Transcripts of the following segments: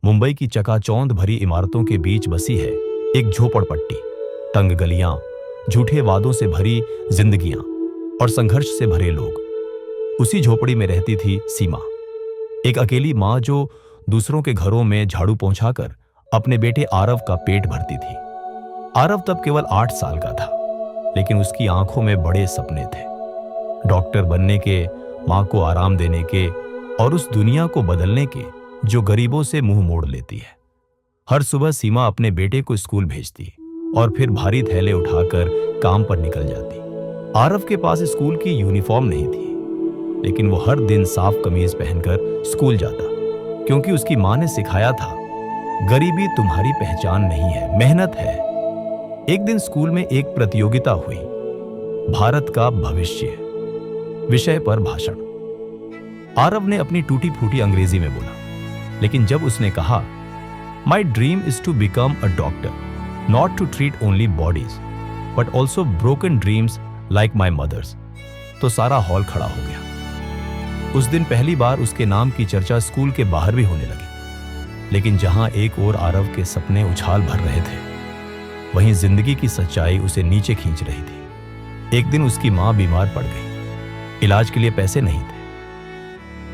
मुंबई की चकाचौंध भरी इमारतों के बीच बसी है एक झोपड़पट्टी। तंग गलियां, झूठे वादों से भरी जिंदगियां और संघर्ष से भरे लोग। उसी झोपड़ी में रहती थी सीमा, एक अकेली मां जो दूसरों के घरों में झाड़ू पहुंचाकर अपने बेटे आरव का पेट भरती थी। आरव तब केवल 8 साल का था, लेकिन उसकी आंखों में बड़े सपने थे। डॉक्टर बनने के, मां को आराम देने के और उस दुनिया को बदलने के जो गरीबों से मुंह मोड़ लेती है। हर सुबह सीमा अपने बेटे को स्कूल भेजती और फिर भारी थैले उठाकर काम पर निकल जाती। आरव के पास स्कूल की यूनिफॉर्म नहीं थी, लेकिन वो हर दिन साफ कमीज पहनकर स्कूल जाता, क्योंकि उसकी मां ने सिखाया था, गरीबी तुम्हारी पहचान नहीं है, मेहनत है। एक दिन स्कूल में एक प्रतियोगिता हुई, भारत का भविष्य विषय पर भाषण। आरव ने अपनी टूटी फूटी अंग्रेजी में बोला, लेकिन जब उसने कहा, my dream is to become a doctor, not to treat only bodies but also broken dreams like my mother's, तो सारा हॉल खड़ा हो गया। उस दिन पहली बार उसके नाम की चर्चा स्कूल के बाहर भी होने लगी। लेकिन जहां एक ओर आरव के सपने उछाल भर रहे थे, वहीं जिंदगी की सच्चाई उसे नीचे खींच रही थी। एक दिन उसकी मां बीमार पड़ गई। इलाज के लिए पैसे नहीं थे।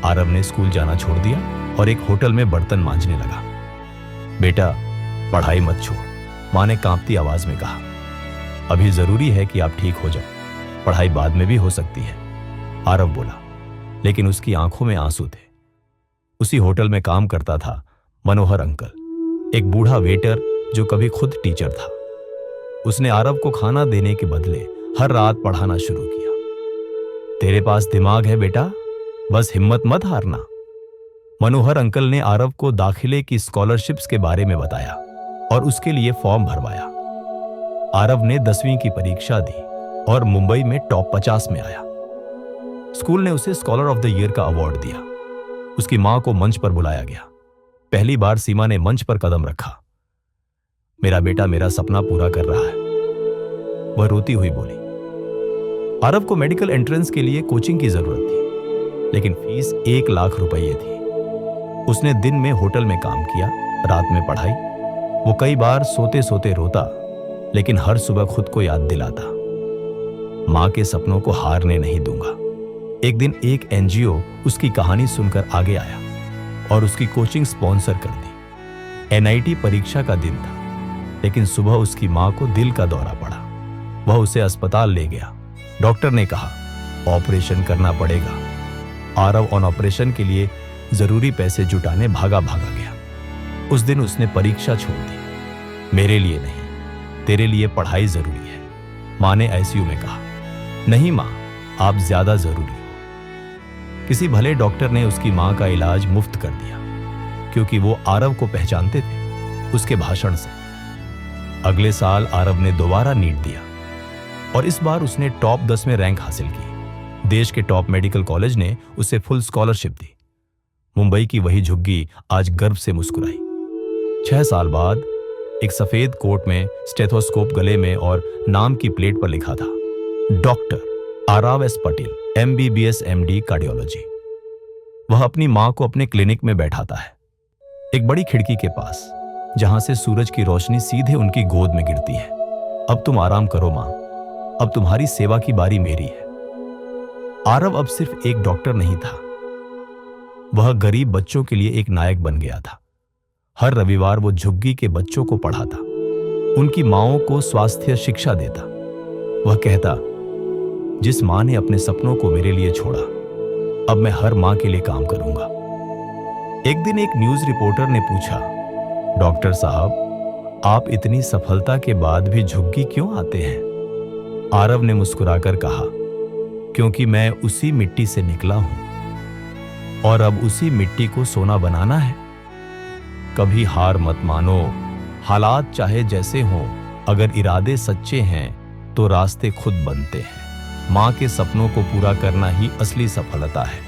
आरव ने स्कूल जाना छोड़ दिया और एक होटल में बर्तन मांजने लगा। बेटा, पढ़ाई मत छोड़, मां ने कांपती आवाज में कहा। अभी जरूरी है कि आप ठीक हो जाओ, पढ़ाई बाद में भी हो सकती है, आरव बोला, लेकिन उसकी आंखों में आंसू थे। उसी होटल में काम करता था मनोहर अंकल, एक बूढ़ा वेटर जो कभी खुद टीचर था। उसने आरव को खाना देने के बदले हर रात पढ़ाना शुरू किया। तेरे पास दिमाग है बेटा, बस हिम्मत मत हारना। मनोहर अंकल ने आरव को दाखिले की स्कॉलरशिप्स के बारे में बताया और उसके लिए फॉर्म भरवाया। आरव ने 10वीं की परीक्षा दी और मुंबई में टॉप 50 में आया। स्कूल ने उसे स्कॉलर ऑफ द ईयर का अवार्ड दिया। उसकी मां को मंच पर बुलाया गया। पहली बार सीमा ने मंच पर कदम रखा। मेरा बेटा मेरा सपना पूरा कर रहा है, वह रोती हुई बोली। आरव को मेडिकल एंट्रेंस के लिए कोचिंग की जरूरत थी, लेकिन फीस 1 लाख रुपये थी। उसने दिन में होटल में काम किया, रात में पढ़ाई। वो कई बार सोते सोते रोता, लेकिन हर सुबह खुद को याद दिलाता, मां के सपनों को हारने नहीं दूंगा। एक दिन एक एनजीओ उसकी कहानी सुनकर आगे आया और उसकी कोचिंग स्पॉन्सर कर दी। एनआईटी परीक्षा का दिन था, लेकिन सुबह उसकी मां को दिल का दौरा पड़ा। वह उसे अस्पताल ले गया। डॉक्टर ने कहा, ऑपरेशन करना पड़ेगा। आरव ऑन ऑपरेशन के लिए जरूरी पैसे जुटाने भागा गया। उस दिन उसने परीक्षा छोड़ दी। मेरे लिए नहीं, तेरे लिए पढ़ाई जरूरी है, मां ने आईसीयू में कहा। नहीं मां, आप ज्यादा जरूरी हो। किसी भले डॉक्टर ने उसकी मां का इलाज मुफ्त कर दिया, क्योंकि वो आरव को पहचानते थे उसके भाषण से। अगले साल आरव ने दोबारा नीट दिया और इस बार उसने टॉप 10 में रैंक हासिल की। देश के टॉप मेडिकल कॉलेज ने उसे फुल स्कॉलरशिप दी। मुंबई की वही झुग्गी आज गर्व से मुस्कुराई। 6 साल बाद एक सफेद कोट में, स्टेथोस्कोप गले में और नाम की प्लेट पर लिखा था, doctor Aarav S Patel, MBBS MD cardiology. वह अपनी मां को अपने क्लिनिक में बैठाता है, एक बड़ी खिड़की के पास, जहां से सूरज की रोशनी सीधे उनकी गोद में गिरती है। अब तुम आराम करो मां, अब तुम्हारी सेवा की बारी मेरी है। आरव अब सिर्फ एक डॉक्टर नहीं था, वह गरीब बच्चों के लिए एक नायक बन गया था। हर रविवार वो झुग्गी के बच्चों को पढ़ाता, उनकी माओं को स्वास्थ्य शिक्षा देता। वह कहता, जिस मां ने अपने सपनों को मेरे लिए छोड़ा, अब मैं हर मां के लिए काम करूंगा। एक दिन एक न्यूज रिपोर्टर ने पूछा, डॉक्टर साहब, आप इतनी सफलता के बाद भी झुग्गी क्यों आते हैं? आरव ने मुस्कुराकर कहा, क्योंकि मैं उसी मिट्टी से निकला हूं और अब उसी मिट्टी को सोना बनाना है। कभी हार मत मानो, हालात चाहे जैसे हों, अगर इरादे सच्चे हैं तो रास्ते खुद बनते हैं। मां के सपनों को पूरा करना ही असली सफलता है।